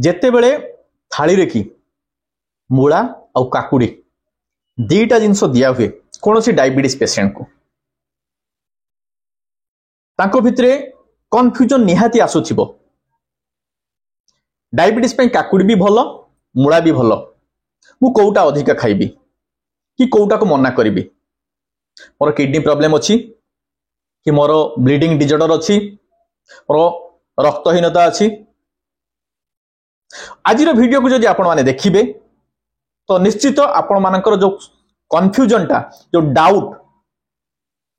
जेतेबेले थाली रे की मूला और काकुड़ी दीटा जिनस दिया हुए कौन सी डायबिटीज पेशेंट को तांको भितरे कन्फ्यूजन निहाती आसुथिबो। डायबिटीज पे काकुड़ी भी भल मूला भी भल मु कोउटा अधिका खाइबी कि कोउटा को मना करिबी। मोर किडनी प्रॉब्लम अछि कि मोर ब्लीडिंग डिजॉर्डर अछि मोर रक्तहीनता अछि। आज वीडियो को जदि आपण माने देखिबे तो निश्चित आपण मानकर जो कन्फ्यूजन टा जो डाउट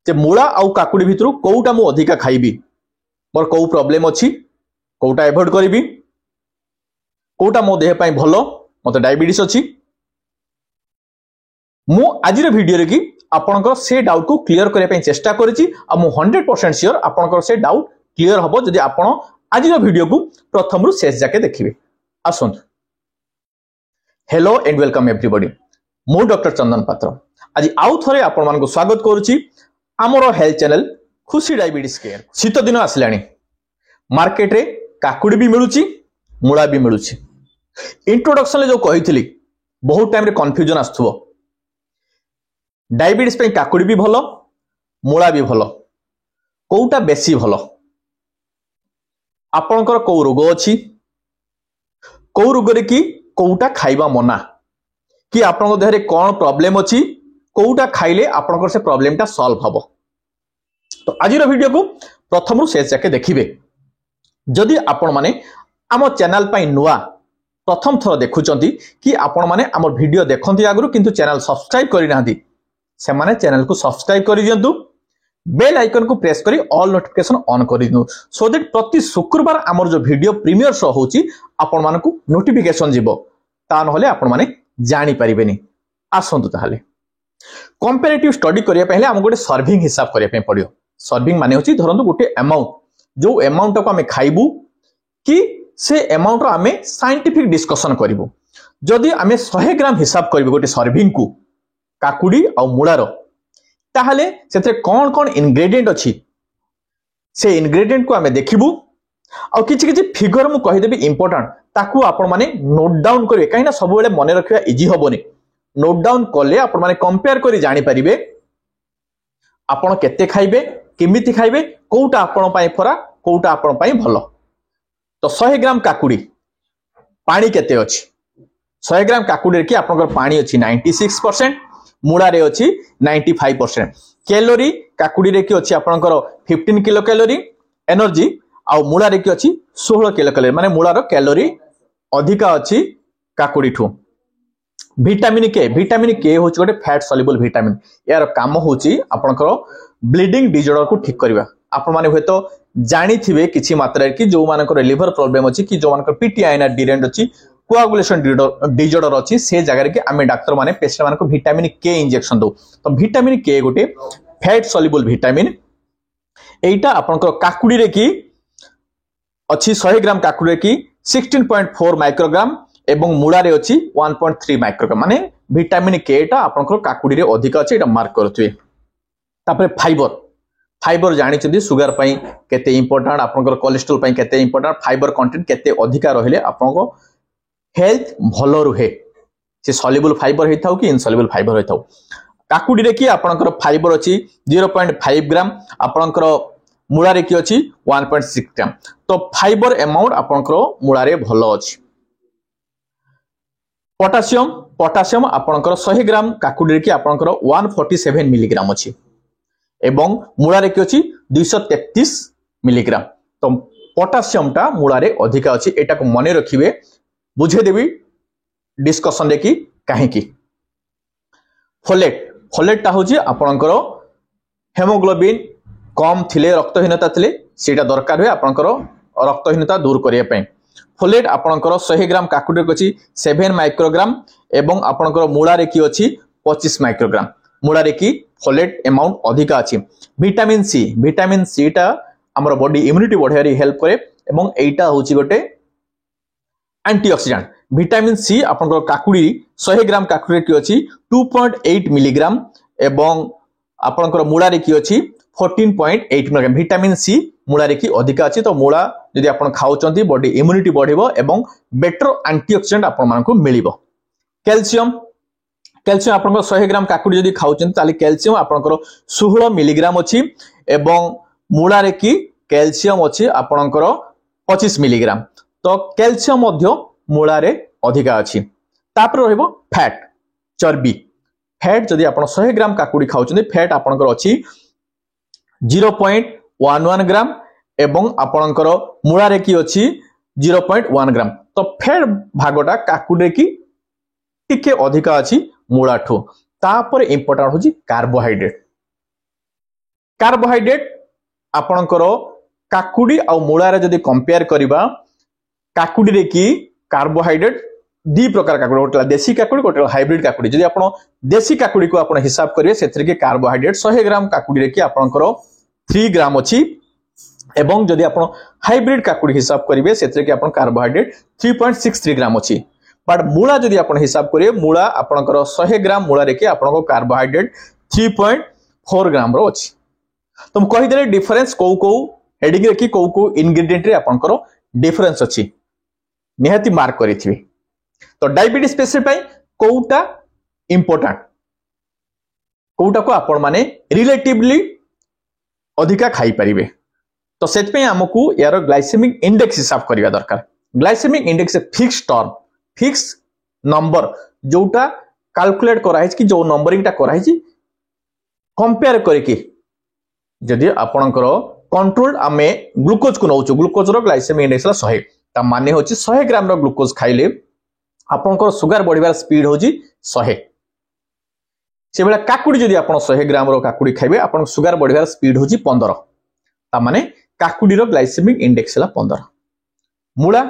जे मूला आउ काकुड़ी भितरु कोउटा मु अधिका खाइबी मोर को प्रॉब्लम अछि कोउटा एवॉइड करिबी कोउटा मो देह पई भलो मते डायबिटीज अछि मु आज वीडियो रे कि आपनकर से डाउट को क्लियर करे पई चेष्टा करिछि आ मु 100% श्योर आपनकर से डाउट क्लियर हबो जदि आपण आज वीडियो को प्रथम रु शेष जाके देखिबे। आसंतु हेलो एंड वेलकम एवरीबॉडी मु डॉक्टर चंदन पात्र आज आउ थरे आपण मानको स्वागत करूछि हमरो हेल्थ चैनल खुशी डायबिटीज केयर। शीत दिन आसलानी मार्केट रे काकुड़ी भी मिलुछि मूला भी मिलुछि। इंट्रोडक्शन ले जो कहिथिली बहुत टाइम रे कंफ्यूजन आस्थुबो डायबिटीज पे काकुड़ी भी भलो मूला भी भलो कोउटा बेसी भलो आपनकर को रोग अछि को रोग रे की कोउटा खाइबा मना कि आपनकर देह रे कोन प्रॉब्लम अछि कोउटा खाइले आपनकर से प्रॉब्लम टा सॉल्व हबो। तो आज वीडियो को प्रथम रु शेष जाके देखिबे। जदि आपण माने आम चैनल पाई नुआ प्रथम थर देखुचंती कि आपण माने आम वीडियो देखंती आगरु किंतु चैनल सब्सक्राइब करि नाहंती से माने चैनल को सब्सक्राइब करि दियंतु बेल आइकन को प्रेस करी ऑल नोटिफिकेशन ऑन करि दियंतु सो दैट प्रति शुक्रवार आमर जो वीडियो प्रीमियर शो होची आपण मानकु नोटिफिकेशन जिवो ता नहले आपण माने जानि परिबेनी। आसंतु ताहाले कंपैरेटिव स्टडी करिया पहिले हम गोटे सर्विंग हिसाब करिया पे पड़ियो। सर्विंग माने होची धरंतु गोटे अमाउंट जो अमाउंट को हमें खाइबू कि से अमाउंट रो हमें साइंटिफिक डिस्कशन करिवो। जदि हमें 100 ग्राम हिसाब करिवो गोटे सर्विंग को काकुड़ी और मूला रो ताहले सेते कोन कोन इंग्रेडिएंट अछि से इंग्रेडिएंट को हमें देखिबू और किछि किछि फिगर मु कहि देबी इंपोर्टेंट ताकू आपण माने नोट डाउन करिवे काहे ना सब बेले मने रखिया इजी होबोनी। नोट डाउन करले आपण माने कंपेयर करी जानि परिबे आपण केते खाइबे केमिति खाइबे कोउटा आपण पई फरा कोउटा आपण पई भलो। तो 100 ग्राम काकुड़ी पानी केते अछि 100 ग्राम काकुड़ी रे कि आपनकर पानी अछि 96% मूला रे अछि 95%। कैलोरी काकुड़ी रे कि अछि आपनकर 15 किलो कैलोरी एनर्जी आ मूला रे कि अछि 16 किलो कैलोरी माने मूला रो कैलोरी अधिका अछि काकुड़ी ठू। विटामिन के होछि गोटे फैट सॉल्युबल विटामिन यार काम होछि आपनकर ब्लीडिंग डिजॉर्डर को ठीक करबा। आपण माने हेतो जानि थिबे किछि मात्रा रे कि जो मानकर लिवर प्रॉब्लम अछि कि जो मानकर पीटीआईएनआर डिरेंट अछि कोआगुलेशन डिजॉर्डर अछि से जगह रे कि आमे डॉक्टर माने पेशेंट मानको विटामिन के इंजेक्शन दो। तो विटामिन के गोटे फैट सॉल्युबल विटामिन एटा आपनकर काकुड़ी रे कि अछि 100 ग्राम काकुड़ी रे कि 16.4 माइक्रोग्राम एवं मूला रे अछि 1.3 माइक्रोग्राम माने विटामिन के टा आपनकर काकुड़ी रे अधिक अछि एटा मार्क करथुए। तापर फाइबर जानि छथि सुगर पई केते इंपोर्टेंट आपनकर कोलेस्ट्रॉल पई केते इंपोर्टेंट फाइबर कंटेंट केते अधिका रहिले आपनको हेल्थ भलो रुहे से सॉल्युबल फाइबर हेताउ कि इनसॉल्युबल फाइबर हेताउ। काकुड़ी रे कि आपनकर फाइबर अछि 0.5 ग्राम आपनकर मूला रे कि अछि 1.6 ग्राम। तो फाइबर अमाउंट आपनकर मूला रे भलो अछि। पोटासियम आपनकर 100 ग्राम काकुड़ी रे कि आपनकर 147 मिलीग्राम अछि एवं मूला रे कि अछि 233 मिलीग्राम। तो पोटासियम टा मूला रे अधिका अछि एटा को मने रखिबे बुझे देबी डिस्कशन रे कि काहे कि। फोलेट ता होची आपनकर हेमोग्लोबिन कम थिले रक्तहीनता थिले सेटा दरकार होय आपनकर रक्तहीनता दूर करिया पय। फोलेट आपनकर 100 ग्राम काकुड़ी रे अछि 7 माइक्रोग्राम एवं आपनकर मूला रे कि अछि 25 माइक्रोग्राम। मूला रे कि फोलेट अमाउंट अधिका अछि। विटामिन सी टा हमर बॉडी इम्यूनिटी बढ़ाई हेल्प करे एवं एटा होची गोटे एंटीऑक्सीडेंट। विटामिन सी आपनकर काकुड़ी 100 ग्राम काकुड़ी रे कि अछि 2.8 मिलीग्राम एवं आपनकर मूला रे कि अछि 14.8 मिलीग्राम। विटामिन सी मूला रे कि अधिका अछि तो मूला जदि आपण खाउचंती बॉडी इम्यूनिटी बढ़िबो एवं बेटर एंटीऑक्सीडेंट आपण मानकु मिलिबो। कैल्शियम कैल्शियम आपण 100 ग्राम काकुडी जदि खाउचंती ताले कैल्शियम आपण 16 मिलीग्राम अछि एवं मूला रे की कैल्शियम अछि आपण 25 मिलीग्राम। तो कैल्शियम मध्य मूला रे अधिका अछि। तापर रहइबो फैट चर्बी। फैट जदि आपण 100 ग्राम काकुडी खाउचंती फैट आपण अछि 0.11 ग्राम एवं आपणकर मूला रे की अछि 0.1 ग्राम। तो फैट भागटा काकुडी की टिके अधिका अछि मूला ठो। तापर इंपोर्टेंट होछि कार्बोहाइड्रेट। कार्बोहाइड्रेट आपणकर काकुडी आ मूला रे जदि कंपेयर करिबा काकुडी रे की कार्बोहाइड्रेट दी प्रकार काकुडी गोटे देसी काकुडी गोटे हाइब्रिड काकुडी। जदि आपण देसी काकुडी को आपण हिसाब करिवे सेथरे के कार्बोहाइड्रेट 100 ग्राम काकुडी रे की आपणकर 3 ग्राम अछि एवं जदि आपण हाइब्रिड काकुडी हिसाब करिवे सेथरे के आपण कार्बोहाइड्रेट 3.63 ग्राम अछि। बट मूला जदि आपण हिसाब करिवे मूला आपणकर 100 ग्राम मूला रे के आपणको कार्बोहाइड्रेट 3.4 ग्राम रो अछि। तो हम कहि देले डिफरेंस को हेडिंग रे की को इंग्रेडिएंट रे आपणकर डिफरेंस अछि निहाती मार्क करिथिबे। तो डायबिटीज पेशेंट पई कोउटा इंपोर्टेंट कोउटा को आपण माने रिलेटिवली अधिका खाई परिबे। तो सेट पे हमकु यार ग्लाइसेमिक इंडेक्स हिसाब करिया दरकार। Glycaemic index fix term fix number जोटा कैलकुलेट करा है कि जो नंबरिंग ता करा है कंपेयर करके जदि आपणकर कंट्रोल आमे ग्लूकोज को नउचो ग्लूकोज रो ग्लाइसेमिक इंडेक्स 100 ता माने होची 100 ग्राम रो ग्लूकोज खाइले आपणकर सुगर बढ़िबार स्पीड होची 100। से बेला काकुडी जदि आपण 100 ग्राम रो काकुडी खाइबे आपण सुगर बढ़िबार स्पीड होची 15 ता माने काकुडी रो ग्लाइसेमिक इंडेक्स हला 15। मूला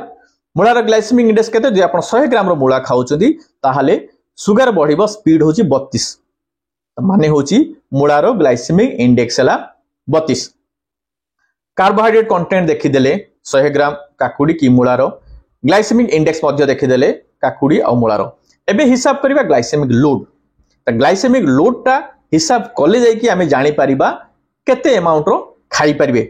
रो ग्लाइसेमिक इंडेक्स केते जे आपण 100 ग्राम रो मूला खाउचंदी ताहाले सुगर बढ़िबो स्पीड होची 32 ता माने होची मूला रो ग्लाइसेमिक इंडेक्स हला 32। कार्बोहाइड्रेट कंटेंट देखि देले 100 ग्राम काकुडी की मूला रो ग्लाइसेमिक इंडेक्स मध्य देखि देले काकुडी आ मूला रो। एबे हिसाब करिबा ग्लाइसेमिक लोड। ता ग्लाइसेमिक लोड ता हिसाब कले जाय कि हमें जानि परिबा केते अमाउंट रो खाई परिबे।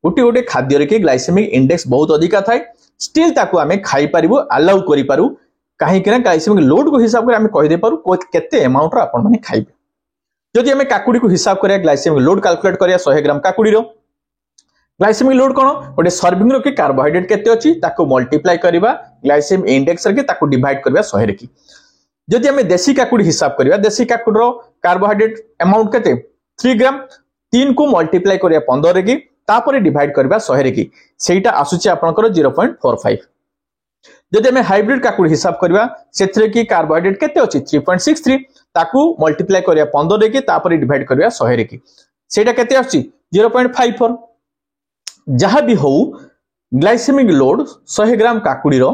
गोटे खाद्य रे कि ग्लाइसेमिक इंडेक्स बहुत अधिका थाए स्टिल ताको हमें खाई परिबो अलाउ करि पारु काहे कि ना ग्लाइसेमिक लोड को हिसाब कर हमें कहि दे पारु केते अमाउंट रो आपण माने खाइबे। जदि हमें काकुडी को हिसाब करिया ग्लाइसेमिक लोड कैलकुलेट करिया 100 ग्राम काकुडी रो ग्लाइसेमिक लोड कोन गोटे सर्विंग रो कि कार्बोहाइड्रेट केते अछि ताको मल्टीप्लाई करिबा ग्लाइसेमिक इंडेक्स रे कि ताको डिवाइड करिबा 100 रे की। जदि हमें देसी काकुडी हिसाब करिया देसी काकुडी रो कार्बोहाइड्रेट अमाउंट केते 3 ग्राम 3 को मल्टीप्लाई करिया 15 रे की तापर डिवाइड करिबा 100 रे की सेटा आसुची आपनकर 0.45। जदि हमें हाइब्रिड काकुडी हिसाब करिबा सेथरे की कार्बोहाइड्रेट केते अछि 3.63 ताको मल्टीप्लाई करिया 15 रे की तापर डिवाइड करिया 100 रे की सेटा केते आछि 0.54। जहां भी हो ग्लाइसेमिक लोड 100 ग्राम काकुडी रो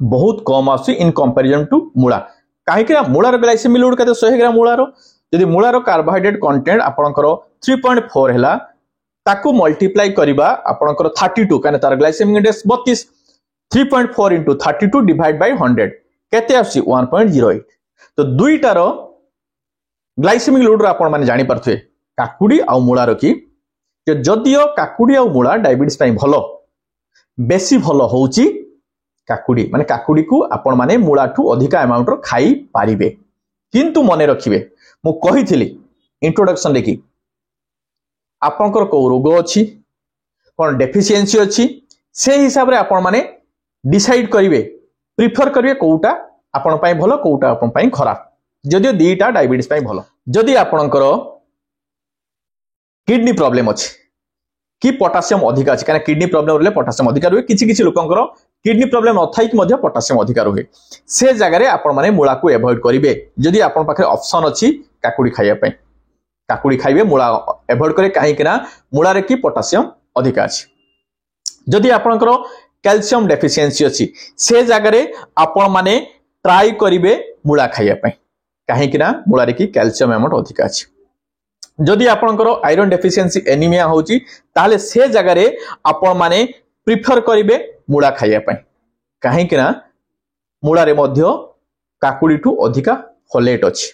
बहुत कम आसी इन कंपैरिजन टू मूला। काहे कि मूला रो ग्लाइसेमिक लोड केते 100 ग्राम मूला रो यदि मूला रो कार्बोहाइड्रेट कंटेंट आपनकर 3.4 हैला ताको मल्टीप्लाई करिबा आपनकर 32 काने तार glycaemic index 32 3.4 into 32 divide by 100 केते आसी 1.08। तो दुईटा रो ग्लाइसेमिक लोड रो आपण माने जानि परथवे काकुडी आ मूला रो की जदियो काकुडी आ मूला डायबिटीज पई भलो बेसी भलो होउची काकुडी माने काकुडी को आपण माने मूला ठू अधिका अमाउंट रो खाई पारिबे। किंतु मने रखिबे मु कहिथिली इंट्रोडक्शन देखि आपनकर को रोग अछि कोन डेफिशिएंसी अछि से हिसाब रे आपण माने डिसाइड करिवे प्रिफर करिवे कोउटा आपण पई भलो कोउटा आपण पई खराब। जदियो दीटा डायबिटीज पई भलो जदि आपनकर किडनी प्रॉब्लम अछि कि पोटासियम अधिका अछि काना किडनी प्रॉब्लम रहले पोटासियम अधिका रुहे किछि किछि लोकंकर किडनी प्रॉब्लम नथाई कि मध्य पोटासियम अधिका रुहे से जगह रे आपण माने मूला को अवॉइड करिवे। जदि आपण पाखे ऑप्शन अछि काकुडी खाइया पई काकुडी खाइबे मूला अवॉइड करे काहे कि ना मूला रे कि पोटासियम अधिका अछि। जदि आपनकर कैल्शियम डेफिशिएंसी अछि से जगह रे आपण माने ट्राई करिवे मूला खाइया पई काहे कि ना मूला रे कि कैल्शियम अमाउंट अधिका अछि। जदि आपनकर आयरन डेफिशिएंसी एनीमिया होची ताले से जगह रे आपण माने प्रिफर करिवे मूला खाइया पई काहे कि ना मूला रे मध्य काकुडी ठू अधिका फोलेट अछि।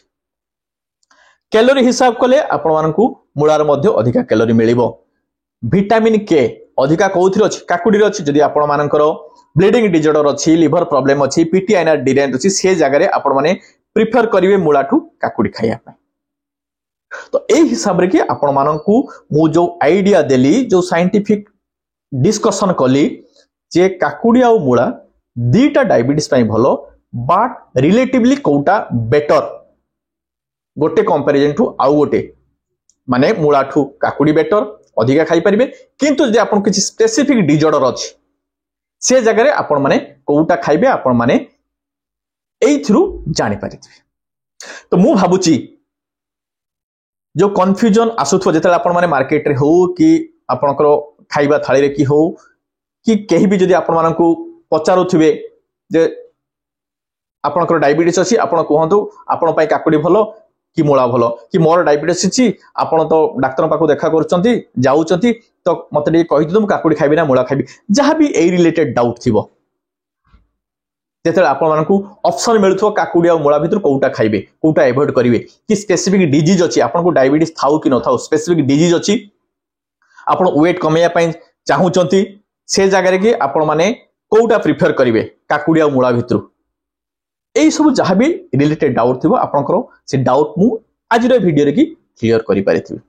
कैलोरी हिसाब कले आपण मानकू मूला रे मध्य अधिका कैलोरी मिलिबो। विटामिन के अधिका कोउथिर अछि काकुडी अछि जदि आपण मानकर ब्लीडिंग डिजॉर्डर अछि लिवर प्रॉब्लम अछि पीटीआईआर डिरेंट अछि से जगह रे आपण माने प्रिफर करिवे मूलाठू काकुडी खाइया पे तो ए हिसाब रे कि आपण माननकू मु जो आईडिया देली जो साइंटिफिक डिस्कशन कली जे काकुडी आ मूला दीटा डायबिटीज पई भलो बट रिलेटिवली कोटा बेटर गोटे कंपैरिजन टू आउ गोटे माने मूलाठू काकुडी बेटर अधिका खाई परिबे किंतु जे आपण किछि स्पेसिफिक डिजॉर्डर अछि से जगह रे आपण माने कोटा खाइबे आपण माने एइथ्रु जानि परिथिबे तो मु भाबुची जो कंफ्यूजन आसुथो जेतले आपण माने मार्केट रे हो कि आपणकर खाइबा थाली रे कि हो कि केही भी जदि आपण मानकू पचारुथिबे जे आपणकर डायबिटीज अछि आपण कहंतु आपण पई काकुडी भलो कि मूला भलो कि मोर डायबिटीज अछि आपण तो डाक्टर पाखु देखा करचंती जाउचंती तो मते डी कहि दिदु काकुडी खाइबी ना मूला खाइबी जहां भी ए रिलेटेड डाउट थिबो जेतले आपण मानकू ऑप्शन मिलथो काकुडी आ मूला भितर कोउटा खाइबे कोउटा अवॉइड करिवे कि स्पेसिफिक डिजीज अछि आपनको डायबिटीज थाउ कि न थाउ स्पेसिफिक डिजीज अछि आपण वेट कमेया पई चाहुचंती से जगह रे कि आपण माने कोउटा प्रिफर करिवे काकुडी आ मूला भितर एई सब जहां भी रिलेटेड डाउट थिबो आपनकर से डाउट मु आज रे वीडियो रे की क्लियर करि पारिथिबे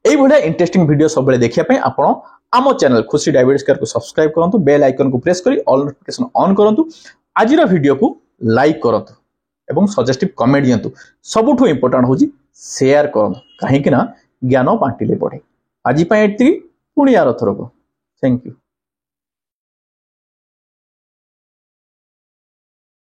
एई भडा इंटरेस्टिंग वीडियो सब बेले देखिया पई आपण आमो चैनल खुशी डायबिटीज केयर को सब्सक्राइब करंतु बेल आइकन को प्रेस करी ऑल नोटिफिकेशन ऑन करंतु आज रे वीडियो को लाइक करंतु एवं सजेस्टिव कमेंट दियंतु सबुठु इंपोर्टेंट होजी शेयर करंतु काहे कि ना ज्ञान बांटिले पड़े आज पई एति पुणी आर थरको थैंक यू।